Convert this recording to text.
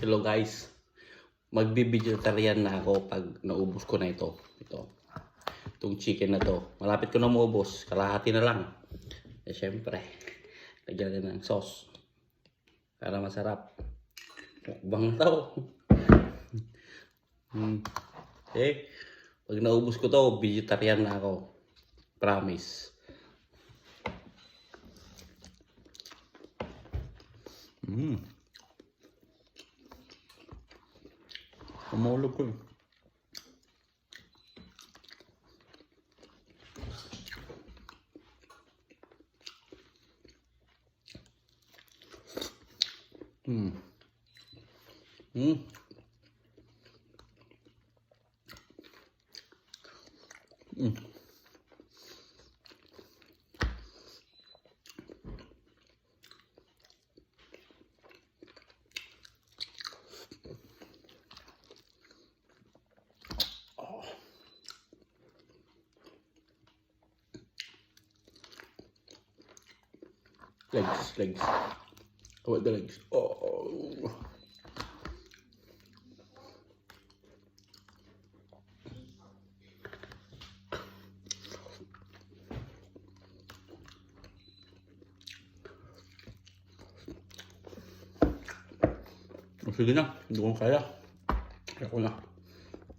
Hello guys, magbi-vegetarian na ako pag naubos ko na ito. Itong chicken na to. Malapit ko na maubos, kalahati na lang. Eh syempre, lagyan na ng sauce para masarap. Mukbang na to. Eh, pag naubos ko to, vegetarian na ako. Promise. Kumulog ko eh. Legs. How about the legs? Oh. Sige na, hindi ko kaya. Kaya ko na.